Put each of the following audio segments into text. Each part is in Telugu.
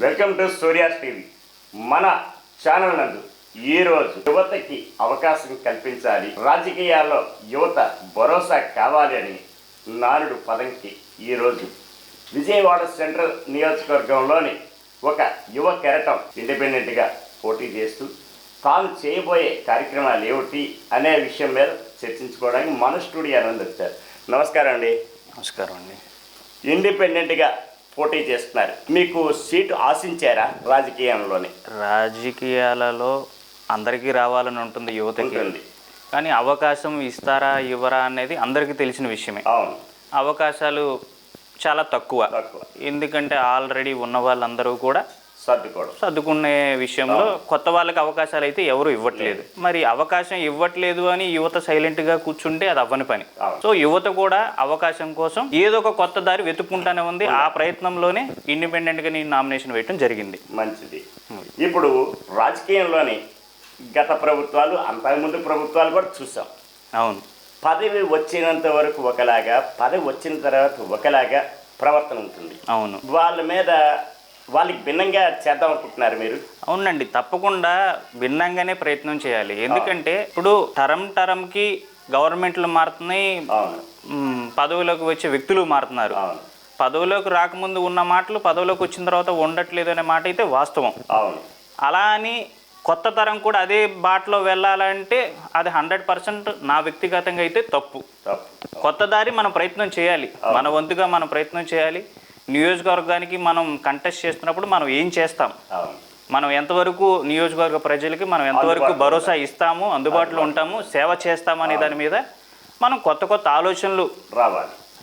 Welcome to Surya's TV. మన ఛానల్ నందు ఈరోజు యువతకి అవకాశం కల్పించాలి, రాజకీయాల్లో యువత భరోసా కావాలి అని నానుడు పదంకి ఈరోజు విజయవాడ సెంట్రల్ నియోజకవర్గంలోని ఒక యువ కెరటం ఇండిపెండెంట్గా పోటీ చేస్తూ తాను చేయబోయే కార్యక్రమాలు ఏమిటి అనే విషయం మీద చర్చించుకోవడానికి మన స్టూడియో నుండి వచ్చారు. నమస్కారం అండి. నమస్కారం అండి. ఇండిపెండెంట్గా పోటీ చేస్తున్నారు, మీకు సీటు ఆశించారా? రాజకీయాలలో అందరికీ రావాలని ఉంటుంది యువతకి, కానీ అవకాశం ఇస్తారా ఇవ్వరా అనేది అందరికీ తెలిసిన విషయమే. అవును, అవకాశాలు చాలా తక్కువ. ఎందుకంటే ఆల్రెడీ ఉన్న వాళ్ళందరూ కూడా సర్దుకునే విషయంలో కొత్త వాళ్ళకి అవకాశాలు అయితే ఎవరు ఇవ్వట్లేదు. మరి అవకాశం ఇవ్వట్లేదు అని యువత సైలెంట్గా కూర్చుంటే అది అవ్వని పని. సో యువత కూడా అవకాశం కోసం ఏదో ఒక కొత్త దారి వెతుక్కుంటానే ఉంది. ఆ ప్రయత్నంలోనే ఇండిపెండెంట్గా నేను నామినేషన్ వేయడం జరిగింది. మంచిది. ఇప్పుడు రాజకీయంలోని గత ప్రభుత్వాలు, అంతకుముందు ప్రభుత్వాలు కూడా చూసాం. అవును, పదవి వచ్చినంత వరకు ఒకలాగా, పదవి వచ్చిన తర్వాత ఒకలాగా ప్రవర్తన ఉంటుంది. అవును, వాళ్ళకి భిన్నంగా చేద్దాం అనుకుంటున్నారు మీరు? అవునండి, తప్పకుండా భిన్నంగానే ప్రయత్నం చేయాలి. ఎందుకంటే ఇప్పుడు టర్మ్కి గవర్నమెంట్లు మారుతున్నాయి, పదవిలోకి వచ్చే వ్యక్తులు మారుతున్నారు. పదవిలోకి రాకముందు ఉన్న మాటలు పదవిలోకి వచ్చిన తర్వాత ఉండట్లేదు అనే మాట అయితే వాస్తవం. అలా అని కొత్త తరం కూడా అదే బాటలో వెళ్ళాలంటే అది 100% నా వ్యక్తిగతంగా అయితే తప్పు. కొత్త దారి మనం ప్రయత్నం చేయాలి, మన వంతుగా మనం ప్రయత్నం చేయాలి. నియోజకవర్గానికి మనం కంటెస్ట్ చేస్తున్నప్పుడు మనం ఏం చేస్తాం, మనం ఎంతవరకు నియోజకవర్గ ప్రజలకి మనం ఎంతవరకు భరోసా ఇస్తాము, అందుబాటులో ఉంటాము, సేవ చేస్తాము అనే దాని మీద మనం కొత్త కొత్త ఆలోచనలు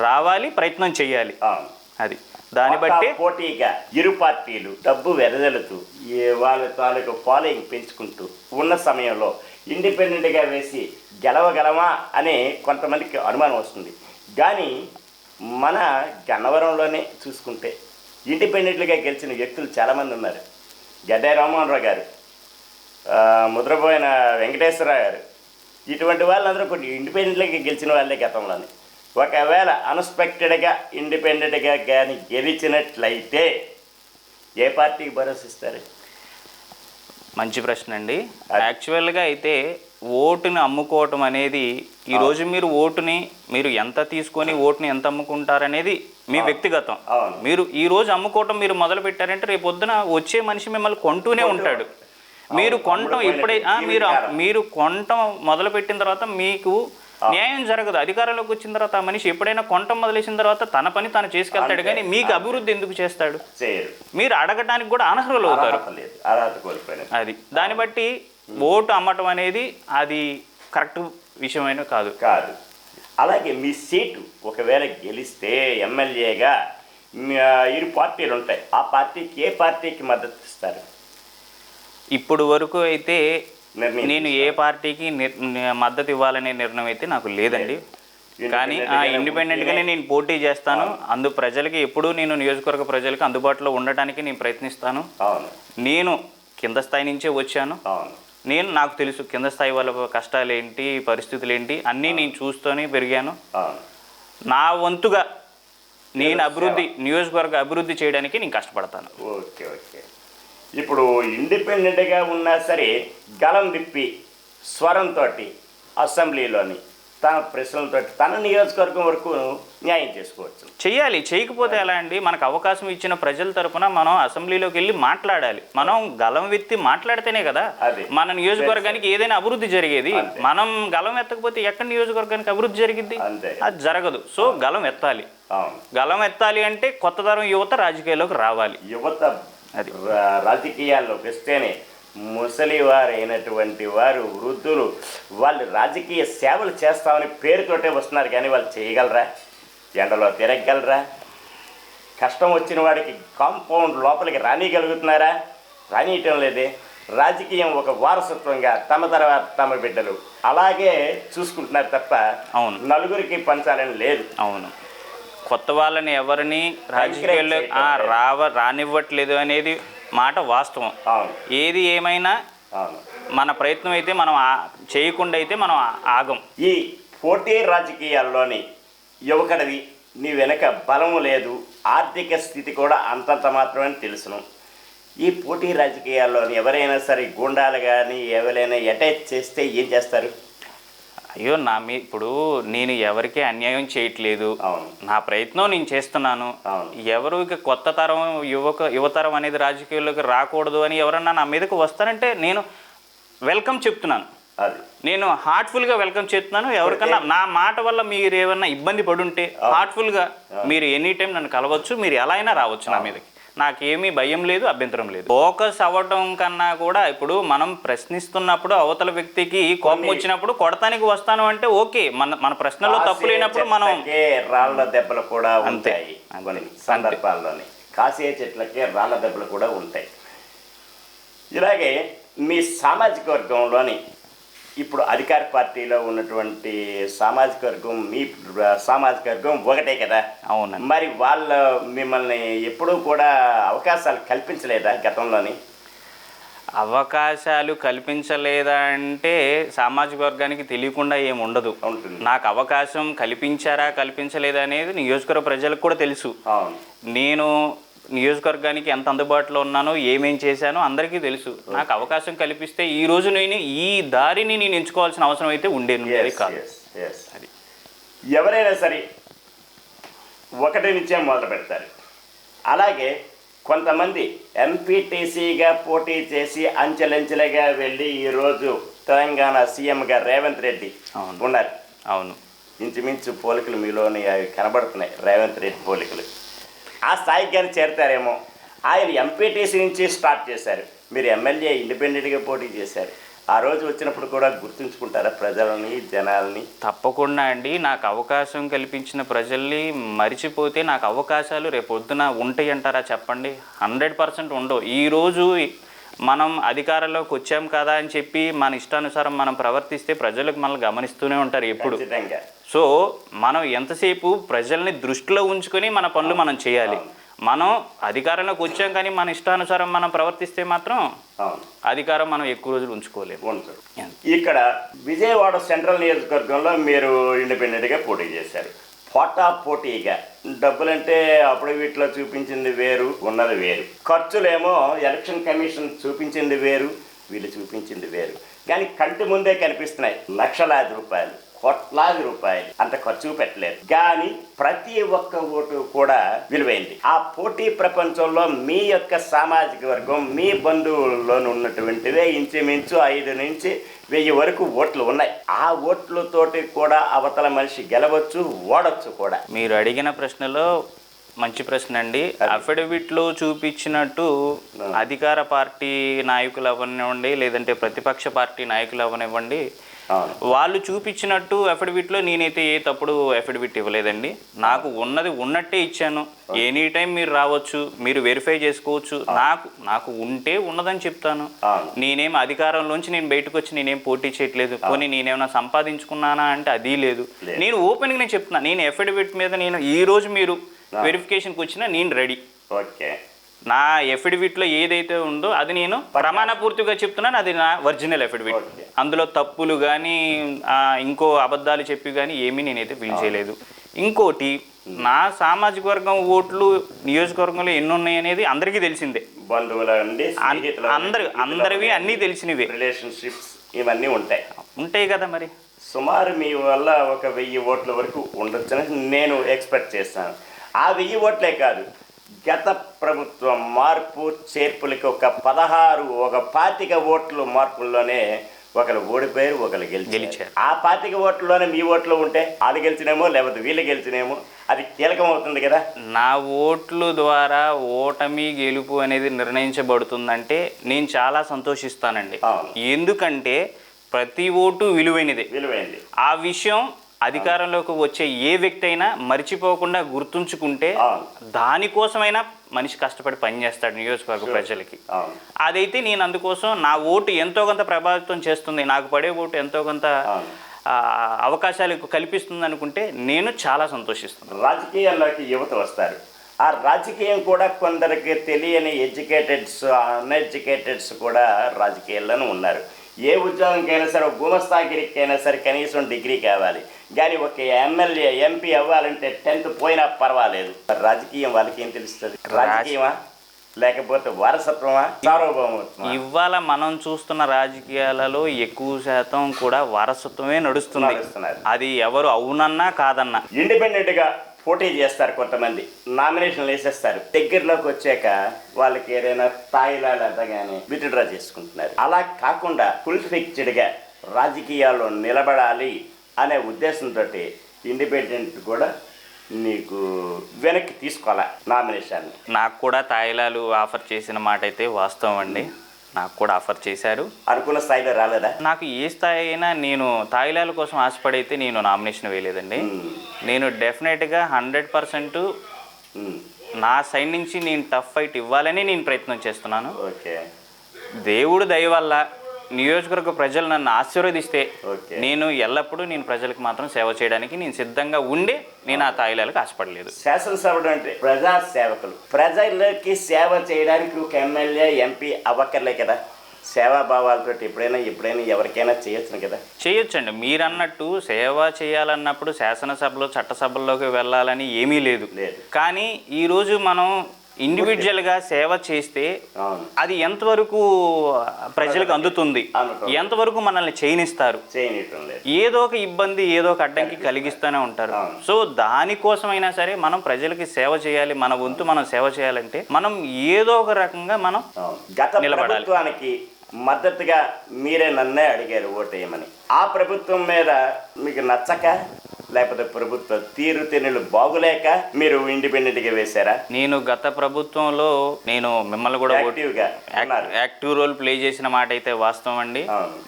రావాలి, ప్రయత్నం చేయాలి. అది దాన్ని బట్టి పోటీగా ఇరు పార్టీలు డబ్బు వెదజల్లుతూ వాళ్ళ తాలూకు ఫాలోయింగ్ పెంచుకుంటూ ఉన్న సమయంలో ఇండిపెండెంట్గా వేసి గెలవగలమా అనే కొంతమందికి అనుమానం వస్తుంది. కానీ మన గన్నవరంలోనే చూసుకుంటే ఇండిపెండెంట్గా గెలిచిన వ్యక్తులు చాలామంది ఉన్నారు. గడ్డే రామ్మోహన్ రావు గారు, ముద్రపోయిన వెంకటేశ్వరరావు గారు, ఇటువంటి వాళ్ళందరూ కొన్ని ఇండిపెండెంట్గా గెలిచిన వాళ్ళే గతంలోనే. ఒకవేళ అన్ఎక్స్పెక్టెడ్గా ఇండిపెండెంట్గా కానీ గెలిచినట్లయితే ఏ పార్టీకి భరోసా ఇస్తారు? మంచి ప్రశ్న అండి. యాక్చువల్గా అయితే ఓటుని అమ్ముకోవటం అనేది ఈరోజు మీరు ఓటుని మీరు ఎంత తీసుకొని ఓటుని ఎంత అమ్ముకుంటారనేది మీ వ్యక్తిగతం. మీరు ఈరోజు అమ్ముకోవటం మీరు మొదలు పెట్టారంటే రేపు పొద్దున వచ్చే మనిషి మిమ్మల్ని కొంటూనే ఉంటాడు. మీరు కొనటం ఎప్పుడైతే మీరు కొనటం మొదలు పెట్టిన తర్వాత మీకు న్యాయం జరగదు. అధికారంలోకి వచ్చిన తర్వాత ఆ మనిషి ఎప్పుడైనా కొనటం మొదలేసిన తర్వాత తన పని తాను చేసుకెళ్తాడు, కానీ మీకు అభివృద్ధి ఎందుకు చేస్తాడు? మీరు అడగటానికి కూడా అనర్హులు అవుతారు. అది దాన్ని బట్టి ఓటు అమ్మటం అనేది అది కరెక్ట్ విషయమైన కాదు. అలాగే మీ సీటు ఒకవేళ గెలిస్తే ఎమ్మెల్యేగా ఇరు పార్టీలు ఉంటాయి, ఆ పార్టీకి ఏ పార్టీకి మద్దతు ఇస్తారు? ఇప్పుడు వరకు అయితే నేను ఏ పార్టీకి మద్దతు ఇవ్వాలనే నిర్ణయం అయితే నాకు లేదండి. కానీ ఇండిపెండెంట్గానే నేను పోటీ చేస్తాను. ప్రజలకి ఎప్పుడూ నేను నియోజకవర్గ ప్రజలకు అందుబాటులో ఉండటానికి నేను ప్రయత్నిస్తాను. నేను కింద స్థాయి నుంచే వచ్చాను. నాకు తెలుసు కింద స్థాయి వాళ్ళ కష్టాలు ఏంటి, పరిస్థితులు ఏంటి అన్నీ నేను చూస్తూనే పెరిగాను. నా వంతుగా నేను నియోజకవర్గ అభివృద్ధి చేయడానికి నేను కష్టపడతాను. ఓకే. ఇప్పుడు ఇండిపెండెంట్గా ఉన్నా సరే గలం విప్పి స్వరంతో అసెంబ్లీలోని తన ప్రశ్నలతో తన నియోజకవర్గం వరకు న్యాయం చేసుకోవచ్చు. చెయ్యాలి. చేయకపోతే ఎలా అండి? మనకు అవకాశం ఇచ్చిన ప్రజల తరపున మనం అసెంబ్లీలోకి వెళ్ళి మాట్లాడాలి. మనం గలం ఎత్తి మాట్లాడితేనే కదా మన నియోజకవర్గానికి ఏదైనా అభివృద్ధి జరిగేది. మనం గలం ఎత్తకపోతే ఎక్కడ నియోజకవర్గానికి అభివృద్ధి జరిగింది? అది జరగదు. సో గలం ఎత్తాలి. గలం ఎత్తాలి అంటే కొత్త తరం యువత రాజకీయాల్లోకి రావాలి. యువత రాజకీయాల్లోకి వస్తేనే ముసలి వారు అయినటువంటి వారు, వృద్ధులు, వాళ్ళు రాజకీయ సేవలు చేస్తామని పేరుతోటే వస్తున్నారు, కానీ వాళ్ళు చేయగలరా? ఎండలో తిరగగలరా? కష్టం వచ్చిన వాడికి కాంపౌండ్ లోపలికి రానియగలుగుతున్నారా? రానియటం లేదే. రాజకీయం ఒక వారసత్వంగా తమ తర్వాత తమ బిడ్డలు అలాగే చూసుకుంటున్నారు తప్ప నలుగురికి పంచాలని లేదు. అవును, కొత్త వాళ్ళని ఎవరిని రాజకీయాల్లో రానివ్వట్లేదు అనేది మాట వాస్తవం. ఏది ఏమైనా మన ప్రయత్నం అయితే మనం చేయకుండా అయితే మనం ఆగం. ఈ పోటీ రాజకీయాల్లోని యువకుడివి, నీ వెనక బలము లేదు, ఆర్థిక స్థితి కూడా అంతంత మాత్రమే తెలుసును. ఈ పోటీ రాజకీయాల్లోని ఎవరైనా సరే గూండాలు కానీ ఎవరైనా అటాచ్ చేస్తే ఏం చేస్తారు? అయ్యో ఇప్పుడు నేను ఎవరికీ అన్యాయం చేయట్లేదు. అవును. నా ప్రయత్నం నేను చేస్తున్నాను. అవును. ఎవరు ఇక కొత్త తరం యువతరం అనేది రాజకీయాల్లోకి రాకూడదు అని ఎవరన్నా నా మీదకి వస్తారంటే నేను వెల్కమ్ చెప్తున్నాను. అది నేను హార్ట్ఫుల్గా వెల్కమ్ చేస్తున్నాను. ఎవరికన్నా నా మాట వల్ల మీరు ఏమన్నా ఇబ్బంది పడుంటే హార్ట్ఫుల్గా మీరు ఎనీ టైం నన్ను కలవచ్చు, మీరు ఎలా అయినా రావచ్చు నా మీదకి. నాకేమీ భయం లేదు, అభ్యంతరం లేదు. ఫోకస్ అవ్వటం కన్నా కూడా ఇప్పుడు మనం ప్రశ్నిస్తున్నప్పుడు అవతల వ్యక్తికి కోపం వచ్చినప్పుడు కొడతానికి వస్తాను అంటే ఓకే, మన ప్రశ్నలో తప్పు లేనప్పుడు మనం రాళ్ల దెబ్బలు కూడా ఉంటాయి. కొన్ని సందర్భాల్లోని కాసే చెట్లకే రాళ్ల దెబ్బలు కూడా ఉంటాయి. ఇలాగే మీ సామాజిక వర్గంలోని ఇప్పుడు అధికార పార్టీలో ఉన్నటువంటి సామాజిక వర్గం మీ సామాజిక వర్గం ఒకటే కదా? అవును. మరి వాళ్ళ మిమ్మల్ని ఎప్పుడూ కూడా అవకాశాలు కల్పించలేదా గతంలోని? అవకాశాలు కల్పించలేదా అంటే సామాజిక వర్గానికి తెలియకుండా ఏమి ఉండదు. నాకు అవకాశం కల్పించలేదా అనేది నియోజకవర్గ ప్రజలకు కూడా తెలుసు. నేను నియోజకవర్గానికి ఎంత అందుబాటులో ఉన్నానో ఏమేం చేశానో అందరికీ తెలుసు. నాకు అవకాశం కల్పిస్తే ఈ రోజు నేను ఈ దారిని నేను ఎంచుకోవాల్సిన అవసరం అయితే ఉండేది కాదు. అది ఎవరైనా సరే ఒకటి నుంచే మొదలు పెడతారు. అలాగే కొంతమంది ఎంపీటీసీగా పోటీ చేసి అంచెలంచెలుగా వెళ్ళి ఈరోజు తెలంగాణ సీఎంగా రేవంత్ రెడ్డి ఉన్నారు. అవును. ఇంచుమించు పోలికలు మీలోని అవి కనబడుతున్నాయి. రేవంత్ రెడ్డి పోలికలు ఆ స్థాయికి కానీ చేరుతారేమో. ఆయన ఎంపీటీసీ నుంచి స్టార్ట్ చేశారు, మీరు ఎమ్మెల్యే ఇండిపెండెంట్గా పోటీ చేశారు. ఆ రోజు వచ్చినప్పుడు కూడా గుర్తుంచుకుంటారా ప్రజలని, జనాల్ని? తప్పకుండా అండి. నాకు అవకాశం కల్పించిన ప్రజల్ని మరిచిపోతే నాకు అవకాశాలు రేపొద్దున ఉంటాయి అంటారా చెప్పండి? 100% ఉండవు. ఈరోజు మనం అధికారంలోకి వచ్చాం కదా అని చెప్పి మన ఇష్టానుసారం మనం ప్రవర్తిస్తే ప్రజలకు మనల్ని గమనిస్తూనే ఉంటారు ఎప్పుడు. సో మనం ఎంతసేపు ప్రజల్ని దృష్టిలో ఉంచుకొని మన పనులు మనం చేయాలి. మనం అధికారంలోకి వచ్చాం కానీ మన ఇష్టానుసారం మనం ప్రవర్తిస్తే మాత్రం అధికారం మనం ఎక్కువ రోజులు ఉంచుకోలేము. ఇక్కడ విజయవాడ సెంట్రల్ నియోజకవర్గంలో మీరు ఇండిపెండెంట్గా పోటీ చేశారు. పోటాపోటీగా డబ్బులంటే అప్పుడు వీటిలో చూపించింది వేరు, ఉన్నది వేరు. ఖర్చులేమో ఎలక్షన్ కమిషన్ చూపించింది వేరు, వీళ్ళు చూపించింది వేరు. కానీ కంటి ముందే కనిపిస్తున్నాయి. లక్షలాది రూపాయలు, కోట్లాది రూపాయలు అంత ఖర్చు పెట్టలేదు. కానీ ప్రతి ఒక్క ఓటు కూడా విలువైంది. ఆ పోటీ ప్రపంచంలో మీ యొక్క సామాజిక వర్గం, మీ బంధువుల్లోనూ ఉన్నటువంటివే ఇంచుమించు 5 నుంచి 1000 వరకు ఓట్లు ఉన్నాయి. ఆ ఓట్లతోటి కూడా అవతల మనిషి గెలవచ్చు, ఓడవచ్చు కూడా. మీరు అడిగిన ప్రశ్నలో మంచి ప్రశ్న అండి. అఫిడవిట్లో చూపించినట్టు అధికార పార్టీ నాయకులు అవనివ్వండి, లేదంటే ప్రతిపక్ష పార్టీ నాయకులు అవనివ్వండి, వాళ్ళు చూపించినట్టు అఫిడవిట్లో నేనైతే ఏ తప్పుడు అఫిడవిట్ ఇవ్వలేదండి. నాకు ఉన్నది ఉన్నట్టే ఇచ్చాను. ఎనీ టైం మీరు రావచ్చు, మీరు వెరిఫై చేసుకోవచ్చు. నాకు ఉంటే ఉన్నదని చెప్తాను. నేనేం అధికారంలోంచి నేను బయటకు వచ్చి నేనేం పోటీ చేయట్లేదు. పోనీ నేనేమైనా సంపాదించుకున్నానా అంటే అది లేదు. నేను ఓపెన్గా నేను చెప్తున్నా, నేను అఫిడవిట్ మీద నేను ఈ రోజు మీరు వెరిఫికేషన్కి వచ్చినా నేను రెడీ. ఓకే. నా ఎఫిడవిట్లో ఏదైతే ఉందో అది నేను ప్రమాణపూర్తిగా చెప్తున్నాను. అది నా ఒరిజినల్ ఎఫిడవిట్. అందులో తప్పులు కానీ ఇంకో అబద్ధాలు చెప్పి కానీ ఏమీ నేనైతే ఫీల్ చేయలేదు. ఇంకోటి, నా సామాజిక వర్గం ఓట్లు నియోజకవర్గంలో ఎన్ని ఉన్నాయి అనేది అందరికీ తెలిసిందే. అందరివి అన్నీ తెలిసినవే. రిలేషన్షిప్స్ ఇవన్నీ ఉంటాయి కదా. మరి సుమారు మీ వల్ల ఒక 1000 ఓట్ల వరకు ఉండొచ్చని నేను ఎక్స్పెక్ట్ చేస్తాను. ఆ 1000 ఓట్లే కాదు, గత ప్రభుత్వం మార్పు చేర్పులకి ఒక 25 ఓట్లు మార్పుల్లోనే ఒకరు ఓడిపోయారు, ఒకరు గెలిచారు. ఆ 25 ఓట్లలోనే మీ ఓట్లు ఉంటే వాళ్ళు గెలిచినేమో, లేకపోతే వీళ్ళు గెలిచినేమో, అది కీలకం అవుతుంది కదా. నా ఓట్లు ద్వారా ఓటమి గెలుపు అనేది నిర్ణయించబడుతుందంటే నేను చాలా సంతోషిస్తానండి. ఎందుకంటే ప్రతి ఓటు విలువైనది. ఆ విషయం అధికారంలోకి వచ్చే ఏ వ్యక్తి అయినా మర్చిపోకుండా గుర్తుంచుకుంటే దానికోసమైనా మనిషి కష్టపడి పనిచేస్తాడు నియోజకవర్గ ప్రజలకి. అదైతే నేను అందుకోసం నా ఓటు ఎంతో కొంత ప్రభావితం చేస్తుంది, నాకు పడే ఓటు ఎంతో కొంత అవకాశాలు కల్పిస్తుంది అనుకుంటే నేను చాలా సంతోషిస్తున్నాను. రాజకీయాల్లోకి యువత వస్తారు. ఆ రాజకీయం కూడా కొందరికి తెలియని ఎడ్యుకేటెడ్స్, అన్ఎడ్యుకేటెడ్స్ కూడా రాజకీయాల్లోనూ ఉన్నారు. ఏ ఉద్యోగంకైనా సరే, గుమస్తాగిరికైనా సరే కనీసం డిగ్రీ కావాలి. కానీ ఒక ఎమ్మెల్యే, ఎంపీ అవ్వాలంటే 10th పోయినా పర్వాలేదు. రాజకీయం వాళ్ళకి ఏం తెలుస్తుంది? రాజకీయమా? లేకపోతే వారసత్వమా, సార్వభౌమత్వమా? ఇవాళ మనం చూస్తున్న రాజకీయాలలో ఎక్కువ శాతం కూడా వారసత్వమే నడుస్తుంది. అది ఎవరు అవునన్నా కాదన్నా. ఇండిపెండెంట్గా పోటీ చేస్తారు కొంతమంది, నామినేషన్లు వేసేస్తారు, దగ్గరలోకి వచ్చాక వాళ్ళకి ఏదైనా తాయిలాలు అద్దగానే విత్డ్రా చేసుకుంటున్నారు. అలా కాకుండా ఫుల్ ఫిక్స్డ్గా రాజకీయాల్లో నిలబడాలి అనే ఉద్దేశంతో ఇండిపెండెంట్ కూడా నీకు వెనక్కి తీసుకోవాలా నామినేషన్. నాకు కూడా తాయిలాలు ఆఫర్ చేసిన మాట అయితే వాస్తవం అండి. నాకు కూడా ఆఫర్ చేశారు. అనుకున్న స్థాయిలో రాలేదా? నాకు ఏ స్థాయి అయినా నేను తాయిలాల కోసం ఆశపడైతే నేను నామినేషన్ వేయలేదండి. నేను డెఫినెట్గా 100% నా సైడ్ నుంచి నేను టఫ్ ఫైట్ ఇవ్వాలని నేను ప్రయత్నం చేస్తున్నాను. ఓకే. దేవుడు దయ వల్ల నియోజకవర్గ ప్రజలు నన్ను ఆశీర్వదిస్తే నేను ఎల్లప్పుడూ నేను ప్రజలకు మాత్రం సేవ చేయడానికి నేను సిద్ధంగా ఉండి నేను ఆ తాయిలాలకు ఆశపడలేదు. శాసనసభ్యుడు అంటే ప్రజా సేవకులు, ప్రజలకి సేవ చేయడానికి ఒక ఎమ్మెల్యే ఎంపీ అవ్వక్కర్లే కదా. సేవాభావాలతో ఎప్పుడైనా ఎవరికైనా చేయొచ్చును కదా. చేయొచ్చండి. మీరు అన్నట్టు సేవ చేయాలన్నప్పుడు శాసనసభలో చట్టసభల్లోకి వెళ్ళాలని ఏమీ లేదు. కానీ ఈరోజు మనం ఇండివిజువల్గా సేవ చేస్తే అది ఎంతవరకు ప్రజలకు అందుతుంది, ఎంతవరకు మనల్ని చేయనిస్తారు, ఏదో ఒక ఇబ్బంది ఏదో ఒక అడ్డంకి కలిగిస్తూనే ఉంటారు. సో దానికోసమైనా సరే మనం ప్రజలకి సేవ చేయాలి, మన వంతు మనం సేవ చేయాలంటే మనం ఏదో ఒక రకంగా మనం నిలబడాలి. మద్దతుగా మీరే నన్నే అడిగారు ఓటేయమని. ఆ ప్రభుత్వం మీద మీకు నచ్చక లేకపోతే ప్రభుత్వ తీరుతెన్నులు బాగులేక మీరు ఇండిపెండెంట్గా వేశారా? నేను గత ప్రభుత్వంలో నేను మిమ్మల్ని కూడా యాక్టివ్ రోల్ ప్లే చేసిన మాట అయితే వాస్తవం అండి.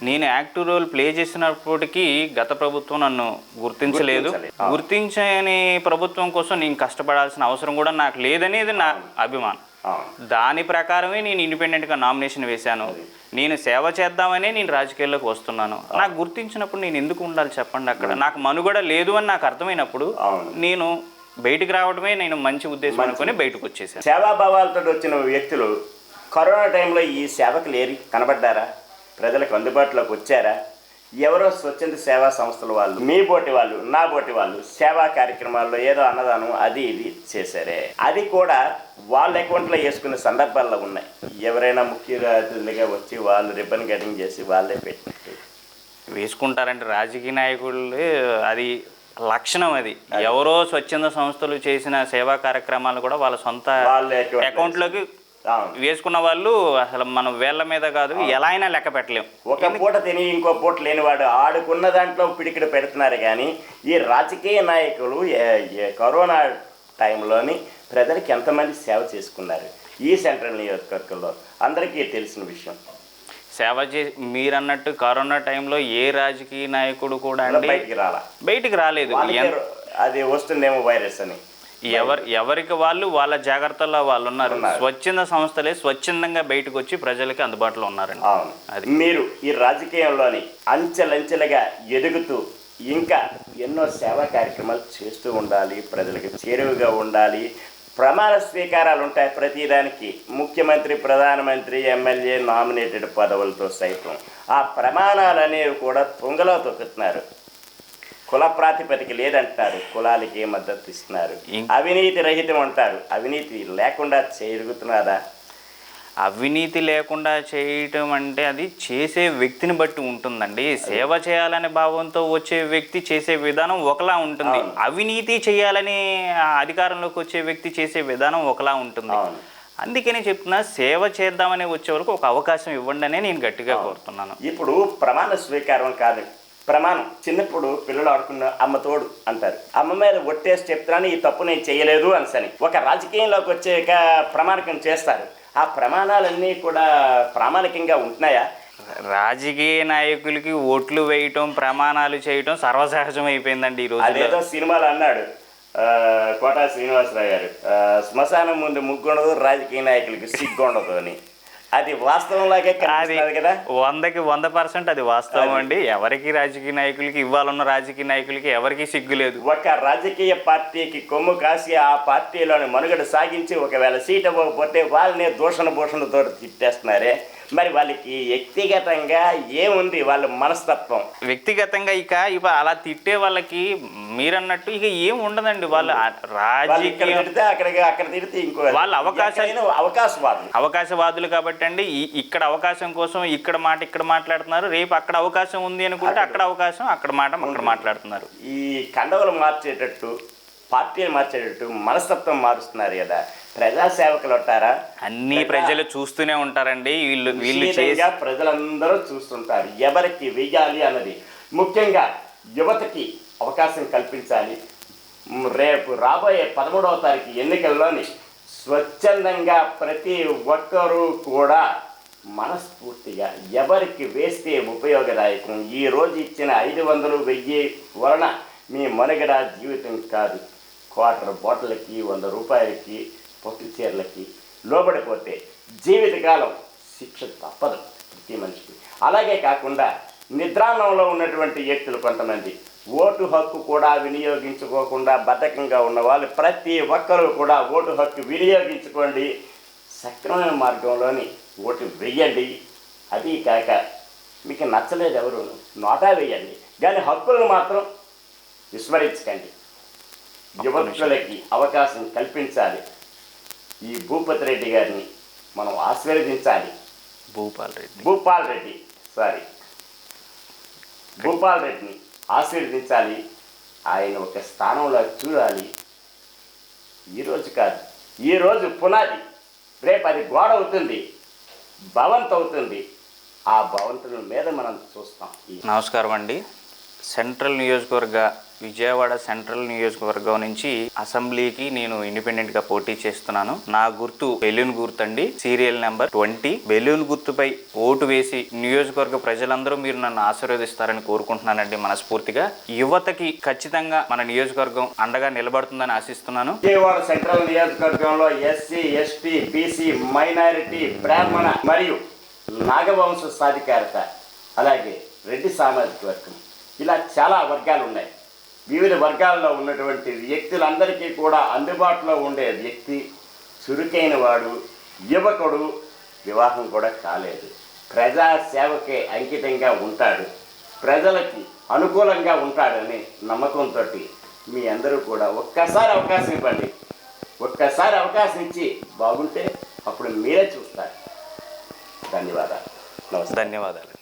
నేను యాక్టివ్ రోల్ ప్లే చేసినప్పటికీ గత ప్రభుత్వం నన్ను గుర్తించలేదు. గుర్తించని ప్రభుత్వం కోసం నేను కష్టపడాల్సిన అవసరం కూడా నాకు లేదనేది నా అభిమానం. దాని ప్రకారమే నేను ఇండిపెండెంట్గా నామినేషన్ వేశాను. నేను సేవ చేద్దామనే నేను రాజకీయాల్లోకి వస్తున్నాను. నాకు గుర్తించినప్పుడు నేను ఎందుకు ఉండాలి చెప్పండి? అక్కడ నాకు మనుగడ లేదు అని నాకు అర్థమైనప్పుడు నేను బయటికి రావడమే నేను మంచి ఉద్దేశం అనుకుని బయటకు వచ్చేసాను. సేవాభావాలతో వచ్చిన వ్యక్తులు కరోనా టైంలో ఈ సేవకులు ఏరి కనబడ్డారా? ప్రజలకు అందుబాటులోకి వచ్చారా? ఎవరో స్వచ్ఛంద సేవా సంస్థల వాళ్ళు, మీ బోటి వాళ్ళు, నా బోటి వాళ్ళు సేవా కార్యక్రమాల్లో ఏదో అన్నదానం అది ఇది చేశారే, అది కూడా వాళ్ళ అకౌంట్లో వేసుకునే సందర్భాల్లో ఉన్నాయి. ఎవరైనా ముఖ్య అతిథులుగా వచ్చి వాళ్ళు రిబ్బన్ కటింగ్ చేసి వాళ్ళే పెట్టి వేసుకుంటారంటే రాజకీయ నాయకులు అది లక్షణం. అది ఎవరో స్వచ్ఛంద సంస్థలు చేసిన సేవా కార్యక్రమాలు కూడా వాళ్ళ సొంత అకౌంట్లోకి వేసుకున్న వాళ్ళు అసలు మనం వేళ్ల మీద కాదు ఎలా అయినా లెక్క పెట్టలేము. ఒక పూట తిని ఇంకో పూట లేనివాడు ఆడుకున్న దాంట్లో పిడికిడు పెడుతున్నారు. కానీ ఈ రాజకీయ నాయకులు కరోనా టైంలోని ప్రజలకు ఎంతమంది సేవ చేసుకున్నారు ఈ సెంట్రల్ నియోజకవర్గంలో అందరికీ తెలిసిన విషయం. సేవ మీరు అన్నట్టు కరోనా టైంలో ఏ రాజకీయ నాయకుడు కూడా బయటికి రాలేదు. అది వస్తుందేమో వైరస్ అని ఎవరికి వాళ్ళు వాళ్ళ జాగ్రత్తల్లో వాళ్ళు ఉన్నారు. స్వచ్ఛంద సంస్థలే స్వచ్ఛందంగా బయటకు వచ్చి ప్రజలకి అందుబాటులో ఉన్నారండి. అది మీరు ఈ రాజకీయంలోని అంచెలంచెలుగా ఎదుగుతూ ఇంకా ఎన్నో సేవా కార్యక్రమాలు చేస్తూ ఉండాలి, ప్రజలకు చేరువుగా ఉండాలి. ప్రమాణ స్వీకారాలు ఉంటాయి ప్రతిదానికి, ముఖ్యమంత్రి, ప్రధానమంత్రి, ఎమ్మెల్యే నామినేటెడ్ పదవులతో సైతం. ఆ ప్రమాణాలు అనేవి కూడా తుంగలో తొక్కుతున్నారు. కుల ప్రాతిపదిక లేదంటారు, కులాలకి మద్దతు ఇస్తున్నారు. అవినీతి రహితం అంటారు, అవినీతి లేకుండా జరుగుతున్నదా? అవినీతి లేకుండా చేయటం అంటే అది చేసే వ్యక్తిని బట్టి ఉంటుందండి. సేవ చేయాలనే భావంతో వచ్చే వ్యక్తి చేసే విధానం ఒకలా ఉంటుంది, అవినీతి చేయాలని అధికారంలోకి వచ్చే వ్యక్తి చేసే విధానం ఒకలా ఉంటుంది. అందుకనే చెప్తున్నా, సేవ చేద్దామని వచ్చే వరకు ఒక అవకాశం ఇవ్వండి అనే నేను గట్టిగా కోరుతున్నాను. ఇప్పుడు ప్రమాణ స్వీకారం కాదు, ప్రమాణం. చిన్నప్పుడు పిల్లలు ఆడుకున్న అమ్మ తోడు అంటారు. అమ్మ మీద ఒట్టేసి చెప్తున్నాను ఈ తప్పు నేను చేయలేదు అని. ఒక రాజకీయంలోకి వచ్చాక ప్రమాణికం చేస్తారు. ఆ ప్రమాణాలన్నీ కూడా ప్రామాణికంగా ఉంటున్నాయా? రాజకీయ నాయకులకి ఓట్లు వేయటం, ప్రమాణాలు చేయటం సర్వసహజం అయిపోయిందండి ఈరోజు. అదేదో సినిమాలో అన్నాడు కోటా శ్రీనివాసరావు గారు, శ్మశానం ముందు ముగ్గుండదు, రాజకీయ నాయకులకి సిగ్గుండదు అని. అది వాస్తవంలాగే కదా. 100% అది వాస్తవం అండి. ఎవరికి రాజకీయ నాయకులకి, ఇవ్వాలన్న రాజకీయ నాయకులకి ఎవరికి సిగ్గు లేదు. ఒక రాజకీయ పార్టీకి కొమ్ము కాసి ఆ పార్టీలోని మనుగడ సాగించి ఒకవేళ సీట్ ఇవ్వకపోతే వాళ్ళనే దూషణతో తిట్టేస్తున్నారే. మరి వాళ్ళకి వ్యక్తిగతంగా ఏముంది వాళ్ళ మనస్తత్వం? వ్యక్తిగతంగా ఇక అలా తిట్టే వాళ్ళకి మీరన్నట్టు ఇక ఏం ఉండదండి. వాళ్ళ వాళ్ళు ఇక్కడ రాజకీయ తిడితే అక్కడ తిడితే ఇంకో వాళ్ళ అవకాశవాదులు. అవకాశవాదులు కాబట్టి అండి ఇక్కడ అవకాశం కోసం ఇక్కడ మాట్లాడుతున్నారు. రేపు అక్కడ అవకాశం ఉంది అనుకుంటే అక్కడ అవకాశం అక్కడ మాట్లాడుతున్నారు. ఈ కండవలు మార్చేటట్టు, పార్టీలు మార్చేటట్టు మనస్తత్వం మారుస్తున్నారు కదా. ప్రజాసేవకులు ఉంటారా? అన్ని ప్రజలు చూస్తూనే ఉంటారండి. వీళ్ళు నిశ్చితంగా ప్రజలందరూ చూస్తుంటారు ఎవరికి వెయ్యాలి అన్నది. ముఖ్యంగా యువతకి అవకాశం కల్పించాలి. రేపు రాబోయే 13వ తారీఖు ఎన్నికల్లోని స్వచ్ఛందంగా ప్రతి ఒక్కరూ కూడా మనస్ఫూర్తిగా ఎవరికి వేస్తే ఉపయోగదాయకం. ఈ రోజు ఇచ్చిన 500, 1000 వలన మీ మనుగడ జీవితం కాదు. క్వార్టర్ బాటిల్కి, 100 రూపాయలకి, పొట్టి చీరలకి లోబడిపోతే జీవితకాలం శిక్ష తప్పదు ప్రతి మనిషికి. అలాగే కాకుండా నిద్రాణంలో ఉన్నటువంటి వ్యక్తులు కొంతమంది ఓటు హక్కు కూడా వినియోగించుకోకుండా బద్ధకంగా ఉన్న వాళ్ళు ప్రతి ఒక్కరూ కూడా ఓటు హక్కు వినియోగించుకోండి. సక్రమైన మార్గంలోని ఓటు వెయ్యండి. అది కాక మీకు నచ్చలేదు ఎవరు నోటా వేయండి, కానీ హక్కులను మాత్రం విస్మరించకండి. యువకులకి అవకాశం కల్పించాలి. ఈ భూపతి రెడ్డి గారిని మనం ఆశీర్వదించాలి. భూపాల్ రెడ్డిని ఆశీర్వదించాలి. ఆయన ఒక స్థానంలో చూడాలి. ఈరోజు కాదు, ఈరోజు పునాది, రేపు అది గోడ అవుతుంది, భవంత్ అవుతుంది. ఆ భవంతుల మీద మనం చూస్తాం. నమస్కారం అండి. విజయవాడ సెంట్రల్ నియోజకవర్గం నుంచి అసెంబ్లీకి నేను ఇండిపెండెంట్గా పోటీ చేస్తున్నాను. నా గుర్తు బెలూన్ గుర్తు అండి. Serial number 20. బెలూన్ గుర్తుపై ఓటు వేసి నియోజకవర్గ ప్రజలందరూ మీరు నన్ను ఆశీర్వదిస్తారని కోరుకుంటున్నానండి మనస్ఫూర్తిగా. యువతకి ఖచ్చితంగా మన నియోజకవర్గం అండగా నిలబడుతుందని ఆశిస్తున్నాను. విజయవాడ సెంట్రల్ నియోజకవర్గంలో ఎస్సీ, ఎస్టీ, బీసీ, మైనారిటీ, బ్రాహ్మణ మరియు నాగవంశ సాధికారత, అలాగే రెడ్డి సామాజిక వర్గం, ఇలా చాలా వర్గాలు ఉన్నాయి. వివిధ వర్గాల్లో ఉన్నటువంటి వ్యక్తులందరికీ కూడా అందుబాటులో ఉండే వ్యక్తి, చురుకైన వాడు, యువకుడు, వివాహం కూడా కాలేదు, ప్రజాసేవకే అంకితంగా ఉంటాడు, ప్రజలకి అనుకూలంగా ఉంటాడని నమ్మకంతో మీ అందరూ కూడా ఒక్కసారి అవకాశం ఇవ్వండి. ఒక్కసారి అవకాశం ఇచ్చి బాగుంటే అప్పుడు మీరే చూస్తారు. ధన్యవాదాలు. ధన్యవాదాలు.